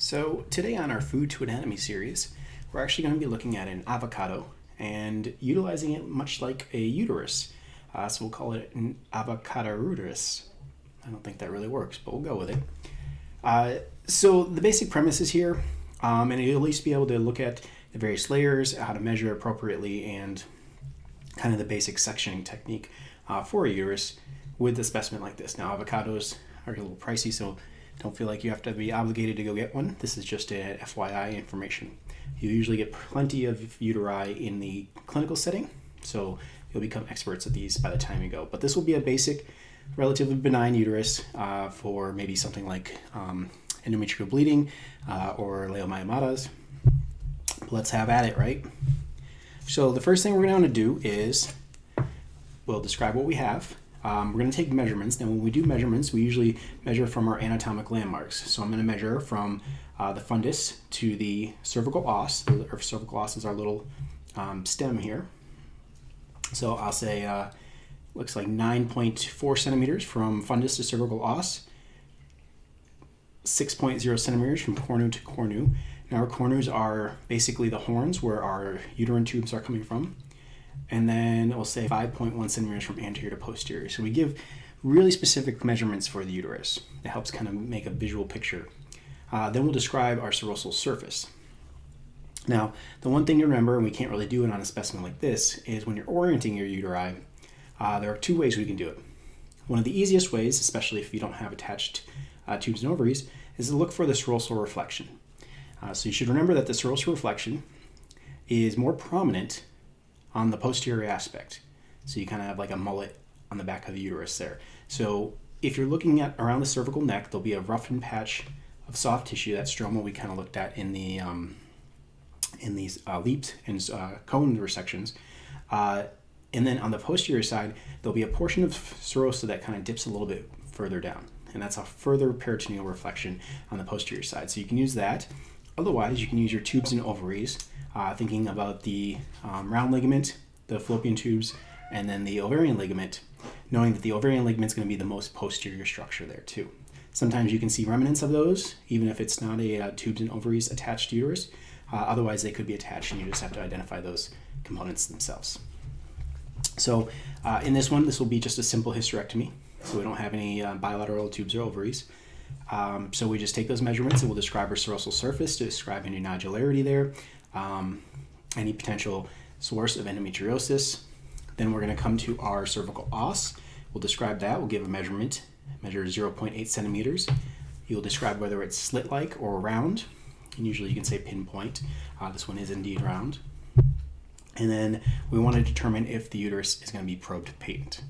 So today on our Food to Anatomy series, we're actually going to be looking at an avocado and utilizing it much like a uterus. So we'll call it an avocado-uterus. I don't think that really works, but we'll go with it. So the basic premise is here, and you'll at least be able to look at the various layers, how to measure appropriately, and kind of the basic sectioning technique for a uterus with a specimen like this. Now, avocados are a little pricey, so don't feel like you have to be obligated to go get one. This is just a FYI information. You usually get plenty of uteri in the clinical setting, so you'll become experts at these by the time you go. But this will be a basic, relatively benign uterus for maybe something like endometrial bleeding or leiomyomatas. Let's have at it, right? So the first thing we're going to do is we'll describe what we have. We're going to take measurements. Now, when we do measurements, we usually measure from our anatomic landmarks. So I'm going to measure from the fundus to the cervical os. Our cervical os is our little stem here. So I'll say looks like 9.4 centimeters from fundus to cervical os, 6.0 centimeters from cornu to cornu. Now, our cornus are basically the horns where our uterine tubes are coming from. And then we'll say 5.1 centimeters from anterior to posterior. So we give really specific measurements for the uterus. It helps kind of make a visual picture. Then we'll describe our serosal surface. Now, the one thing to remember, and we can't really do it on a specimen like this, is when you're orienting your uteri, there are two ways we can do it. One of the easiest ways, especially if you don't have attached tubes and ovaries, is to look for the serosal reflection. So you should remember that the serosal reflection is more prominent on the posterior aspect. So you kind of have like a mullet on the back of the uterus there. So if you're looking at around the cervical neck, there'll be a roughened patch of soft tissue, that stroma we kind of looked at in the in these leaps and cone resections. And then on the posterior side, there'll be a portion of serosa that kind of dips a little bit further down. And that's a further peritoneal reflection on the posterior side. So you can use that. Otherwise, you can use your tubes and ovaries, thinking about the round ligament, the fallopian tubes, and then the ovarian ligament, knowing that the ovarian ligament is going to be the most posterior structure there too. Sometimes you can see remnants of those, even if it's not a tubes and ovaries attached uterus. Otherwise, they could be attached, and you just have to identify those components themselves. So in this one, this will be just a simple hysterectomy. So we don't have any bilateral tubes or ovaries. So we just take those measurements and we'll describe our serosal surface to describe any nodularity there, any potential source of endometriosis. Then we're going to come to our cervical os. We'll describe that. We'll give a measurement, measure 0.8 centimeters. You'll describe whether it's slit-like or round, and usually you can say pinpoint. This one is indeed round. And then we want to determine if the uterus is going to be probed patent.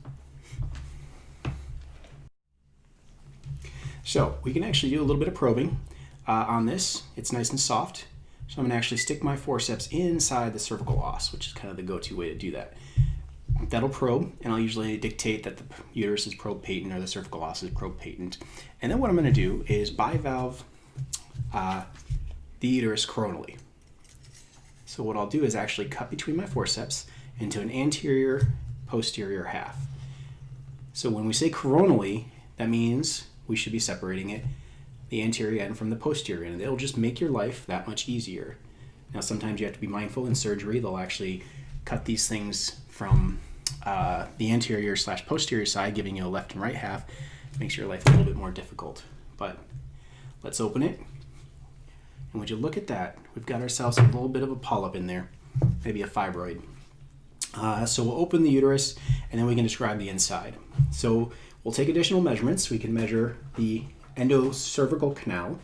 So we can actually do a little bit of probing on this. It's nice and soft. So I'm going to actually stick my forceps inside the cervical os, which is kind of the go-to way to do that. That'll probe, and I'll usually dictate that the uterus is probe patent or the cervical os is probe patent. And then what I'm going to do is bivalve the uterus coronally. So what I'll do is actually cut between my forceps into an anterior-posterior half. So when we say coronally, that means we should be separating it, the anterior end from the posterior end. It'll just make your life that much easier. Now, sometimes you have to be mindful in surgery. They'll actually cut these things from the anterior/posterior side, giving you a left and right half. It makes your life a little bit more difficult. But let's open it. And would you look at that? We've got ourselves a little bit of a polyp in there, maybe a fibroid. So we'll open the uterus, and then we can describe the inside. So we'll take additional measurements. We can measure the endocervical canal.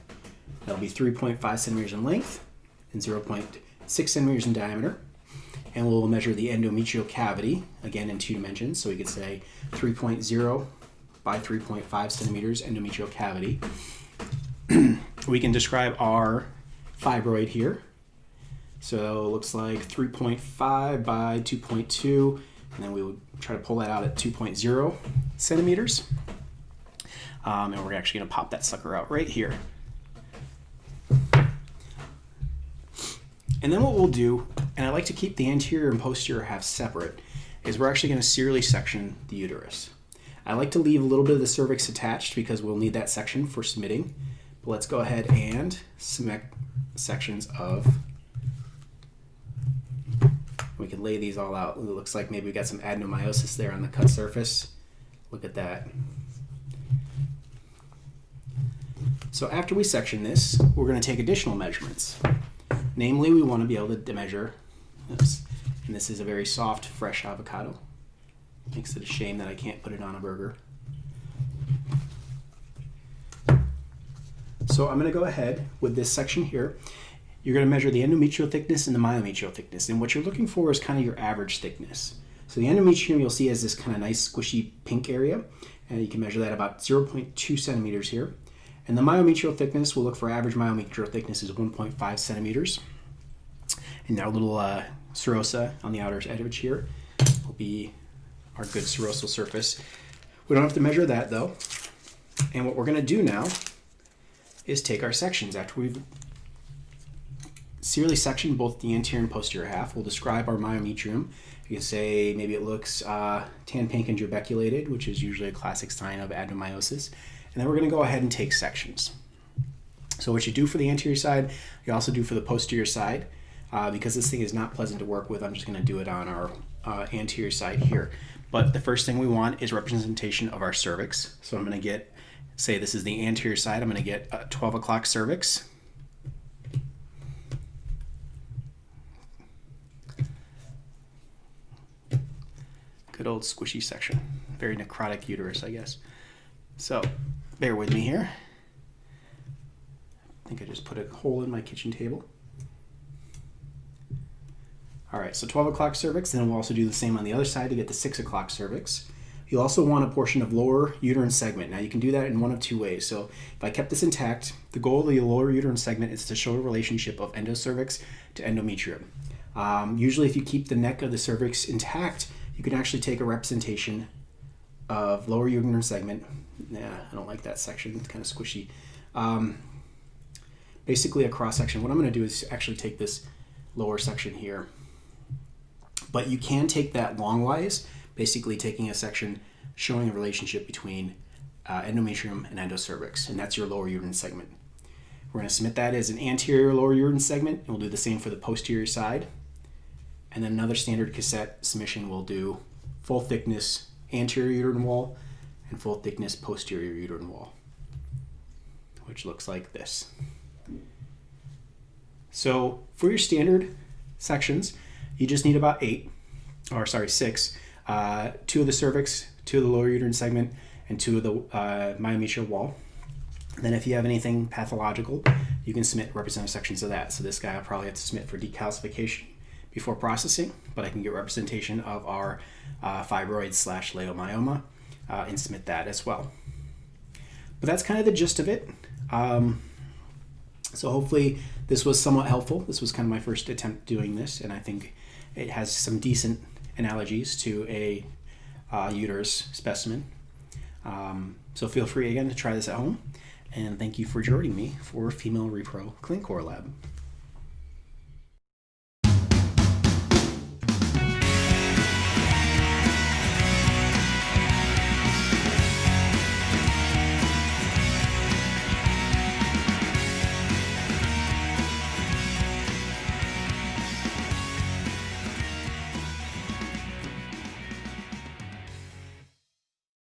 That'll be 3.5 centimeters in length and 0.6 centimeters in diameter. And we'll measure the endometrial cavity, again in 2 dimensions. So we could say 3.0 by 3.5 centimeters endometrial cavity. We can describe our fibroid here. So it looks like 3.5 by 2.2. And then we would try to pull that out at 2.0 centimeters. And we're actually going to pop that sucker out right here. And then what we'll do, and I like to keep the anterior and posterior halves separate, is we're actually going to serially section the uterus. I like to leave a little bit of the cervix attached because we'll need that section for submitting. But let's go ahead and select sections of. We can lay these all out. It looks like maybe we got some adenomyosis there on the cut surface. Look at that. So after we section this, we're going to take additional measurements. Namely, we want to be able to measure this. And this is a very soft, fresh avocado. Makes it a shame that I can't put it on a burger. So I'm going to go ahead with this section here. You're going to measure the endometrial thickness and the myometrial thickness. And what you're looking for is kind of your average thickness. So the endometrium you'll see has this kind of nice squishy pink area. And you can measure that about 0.2 centimeters here. And the myometrial thickness, we'll look for average myometrial thickness is 1.5 centimeters. And our little serosa on the outer edge here will be our good serosal surface. We don't have to measure that though. And what we're going to do now is take our sections. After we've serially sectioned both the anterior and posterior half, we'll describe our myometrium. You can say maybe it looks tan, pink, and tuberculated, which is usually a classic sign of adenomyosis. And then we're going to go ahead and take sections. So what you do for the anterior side, you also do for the posterior side. Because this thing is not pleasant to work with, I'm just going to do it on our anterior side here. But the first thing we want is representation of our cervix. So I'm going to get, say this is the anterior side, I'm going to get a 12 o'clock cervix. Good old squishy section. Very necrotic uterus, I guess. So bear with me here. I think I just put a hole in my kitchen table. All right, so 12 o'clock cervix, then we'll also do the same on the other side to get the 6 o'clock cervix. You'll also want a portion of lower uterine segment. Now you can do that in one of two ways. So if I kept this intact, the goal of the lower uterine segment is to show a relationship of endocervix to endometrium. Usually if you keep the neck of the cervix intact, you can actually take a representation of lower uterine segment. Nah, I don't like that section, it's kind of squishy. Basically a cross section. What I'm going to do is actually take this lower section here. But you can take that longwise, basically taking a section showing a relationship between endometrium and endocervix, and that's your lower uterine segment. We're going to submit that as an anterior lower uterine segment, and we'll do the same for the posterior side. And then another standard cassette submission will do full thickness anterior uterine wall and full thickness posterior uterine wall, which looks like this. So for your standard sections, you just need about 6. 2 of the cervix, 2 of the lower uterine segment, and 2 of the myometrial wall. Then if you have anything pathological, you can submit representative sections of that. So this guy I'll probably have to submit for decalcification before processing, but I can get representation of our fibroid/leiomyoma and submit that as well. But that's kind of the gist of it. So hopefully this was somewhat helpful. This was kind of my first attempt doing this, and I think it has some decent analogies to a uterus specimen. So feel free again to try this at home, and thank you for joining me for Female Repro Clinic Core Lab.